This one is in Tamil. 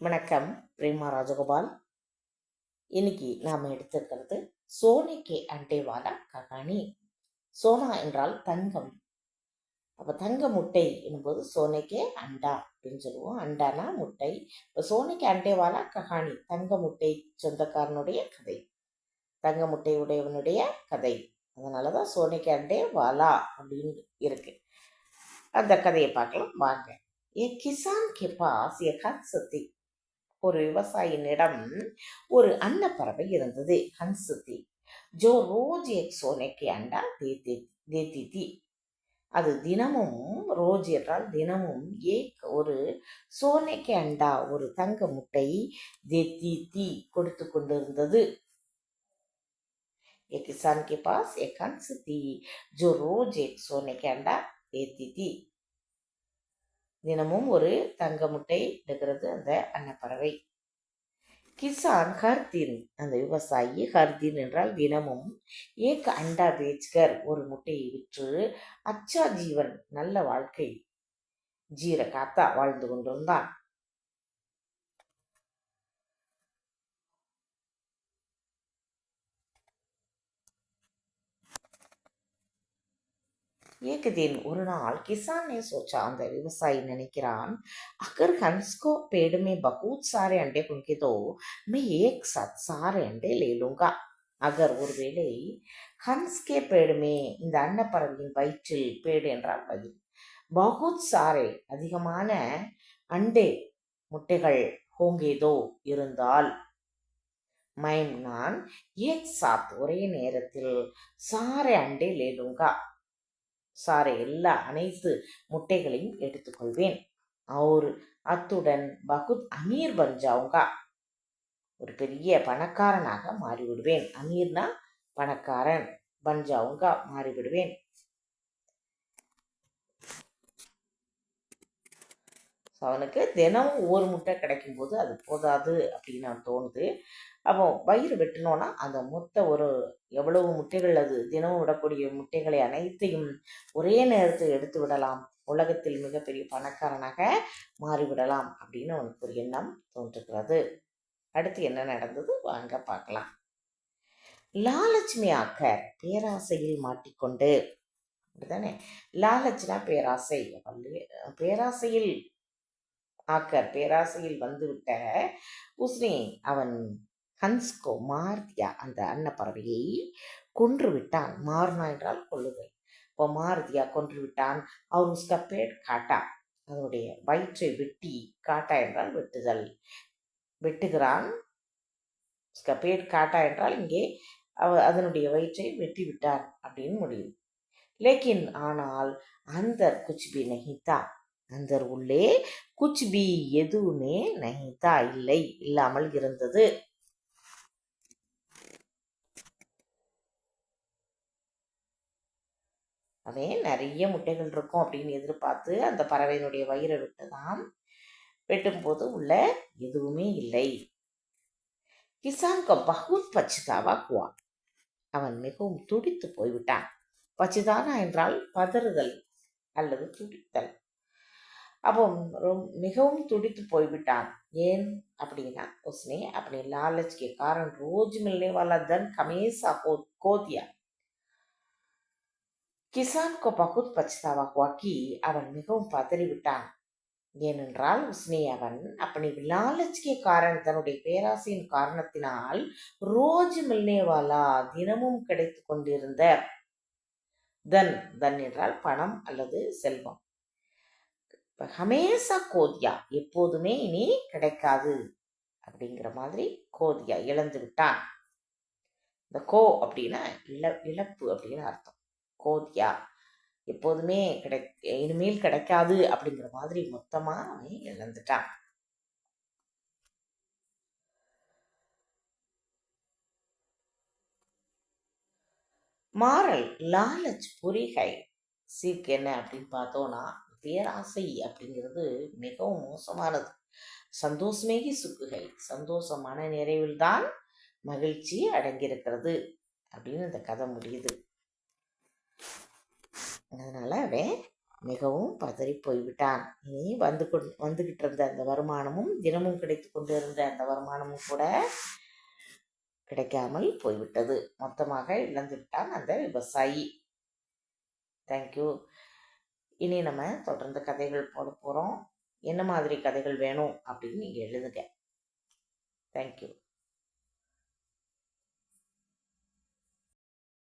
வணக்கம். பிரேமா ராஜகோபால். இன்னைக்கு நாம் எடுத்திருக்கிறது சோனே கே அண்டேவாலா கஹானி. சோனா என்றால் தங்கம். அப்போ தங்க முட்டை என்னும்போது சோனே கே அண்டா அப்படின்னு சொல்லுவோம். அண்டானா முட்டை. இப்போ சோனே கே அண்டேவாலா கஹானி, தங்க முட்டை சொந்தக்காரனுடைய கதை, தங்க முட்டை உடையவனுடைய கதை. அதனால தான் சோனே கே அண்டேவாலா அப்படின்னு இருக்கு. அந்த கதையை பார்க்கலாம் வாங்க. ஏ கிசான் கே பாஸ் ஏ ஹன்ஸ் தி, ஒரு விவசாயினிடம் ஒரு அன்னப்பறவை இருந்தது, ஹன்ஸ் தி. ஜோ ரோஜ் ஏக் சோனே கே அண்டா தேத்தி தி. அது தினமும், ரோஜ் என்றால் தினமும், ஏக் ஒரு, சோனே கே அண்டா ஒரு தங்க முட்டை, தேத்தி தி கொடுத்து கொண்டிருந்தது. एक किसान के पास एक हंस थी जो रोज एक सोने के अंडा देती थी. தினமும் ஒரு தங்க முட்டை இடுகிறது அந்த அன்னப்பறவை. கிசான் ஹர்தின், அந்த விவசாயி, ஹர்தின் என்றால் தினமும், ஏக் அண்டா பேச்கர் ஒரு முட்டையை விற்று, அச்சா ஜீவன் நல்ல வாழ்க்கை, ஜீர காத்தா வாழ்ந்து கொண்டிருந்தான். ஏகதின் ஒரு நாள் கிசான் சோச்சா, அந்த விவசாயி நினைக்கிறான், அகர் ஹன்ஸ்கோ पेड़ में बहुत सारे अंडे होंगे तो मैं एक साथ सारे अंडे ले लूंगा. அகர் ஒருவேளை, ஹன்ஸ்கே பேடுமே இந்த அன்னப்பறவையின் வயிற்றில், பேடு என்றால் வயிறு, பகுத் சாரே அதிகமான, அண்டே முட்டைகள், ஹோங்கேதோ இருந்தால், மைம் நான், ஏக் சாத் ஒரே நேரத்தில், சாரே அண்டே லேலுங்கா சாரே எல்லா அனைத்து முட்டைகளையும் எடுத்துக்கொள்வேன். அவர் அத்துடன் பகுத் அமீர் பஞ்சாவுங்கா ஒரு பெரிய பணக்காரனாக மாறிவிடுவேன். அமீர்னா பணக்காரன், பஞ்சாவுங்கா மாறிவிடுவேன். அவனுக்கு தினமும் ஒரு முட்டை கிடைக்கும் போது அது போதாது அப்படின்னு தோணுது. அப்போ வயிறு வெட்டினோன்னா அந்த மொத்த ஒரு எவ்வளவு முட்டைகள், அது தினமும் விடக்கூடிய முட்டைகளை அனைத்தையும் ஒரே நேரத்தில் எடுத்து விடலாம், உலகத்தில் மிகப்பெரிய பணக்காரனாக மாறிவிடலாம் அப்படின்னு அவனுக்கு ஒரு எண்ணம் தோன்றுகிறது. அடுத்து என்ன நடந்தது வாங்க பார்க்கலாம். லாலட்சுமி ஆக்கர், பேராசையில் மாட்டிக்கொண்டு, அப்படிதானே, லாலச்னா பேராசை, பேராசையில் ஆக்கர் பேராசையில் வந்துவிட்ட, உஸ்னே அவன், ஹன்ஸ்கோ மார் தியா அந்த அன்னப்பறவையை கொன்று விட்டான். மார்னா என்றால் கொள்ளுதல். இப்போ மார் தியா கொன்று விட்டான். அவர் உஸ்கா பேட் காட்டா அதனுடைய வயிற்றை வெட்டி, காட்டா என்றால் வெட்டுதல், வெட்டுகிறான். உஸ்கா பேட் காட்டா என்றால் இங்கே அதனுடைய வயிற்றை வெட்டி விட்டான் அப்படின்னு முடியும். லேக்கின் ஆனால், அந்தர் குச்பி நஹிதா அந்தர் உள்ளே, குச்பி எதுவுமே, நஹிதா இல்லை, இல்லாமல் இருந்தது. அவன் நிறைய முட்டைகள் இருக்கும் அப்படின்னு எதிர்பார்த்து அந்த பறவையினுடைய வயிறை விட்டுதான், வெட்டும்போது உள்ள எதுவுமே இல்லை. கிசான் கோ பகுத் பச்சிதாவா ஹுவா அவன் மிகவும் துடித்து போய்விட்டான். பச்சிதானா என்றால் பதறுதல் அல்லது துடித்தல். அப்போ மிகவும் துடித்து போய்விட்டான். ஏன் அப்படின்னா, உஸ்னே अपने लालच के कारण रोज मिलने वाला धन हमेशा खो दिया. கிசான் கோ பகுத் பச்தாவா हुआ कि அவன் மிகவும் பதறிவிட்டான். ஏனென்றால், உஸ்னே அவன், அப்படி லாலச் கே காரணம் தன்னுடைய பேராசையின் காரணத்தினால், ரோஜ் மில்னே வாலா தினமும் கிடைத்து கொண்டிருந்த, தன், தன் என்றால் பணம் அல்லது செல்வம், ஹமேசா கோதியா எப்போதுமே இனி கிடைக்காது அப்படிங்கிற மாதிரி, கோதியா இழந்து விட்டான். இந்த கோ அப்படின்னா இழப்பு அப்படின்னு அர்த்தம். கோதியா எப்போதுமே இனிமேல் கிடைக்காது அப்படிங்கிற மாதிரி மொத்தமா அவன் இழந்துட்டான். மாறல் லாலச் புரிகை சீக்கு என்ன அப்படின்னு பார்த்தோம்னா, பேராசை அப்படிங்கிறது மிகவும் மோசமானது. சந்தோஷமேகி சுக்குகை, சந்தோஷம் மன நிறைவில் தான் மகிழ்ச்சி அடங்கியிருக்கிறது அப்படின்னு இந்த கதை முடியுது. அதனால அவன் மிகவும் பதறிப் போய்விட்டான். இனி வந்துகிட்டு இருந்த அந்த வருமானமும், தினமும் கிடைத்து கொண்டு இருந்த அந்த வருமானமும் கூட கிடைக்காமல் போய்விட்டது. மொத்தமாக இழந்து விட்டான் அந்த விவசாயி. தேங்க்யூ. இனி நம்ம தொடர்ந்து கதைகள் போட போகிறோம். என்ன மாதிரி கதைகள் வேணும் அப்படின்னு நீங்கள் எழுதுங்க. தேங்க்யூ.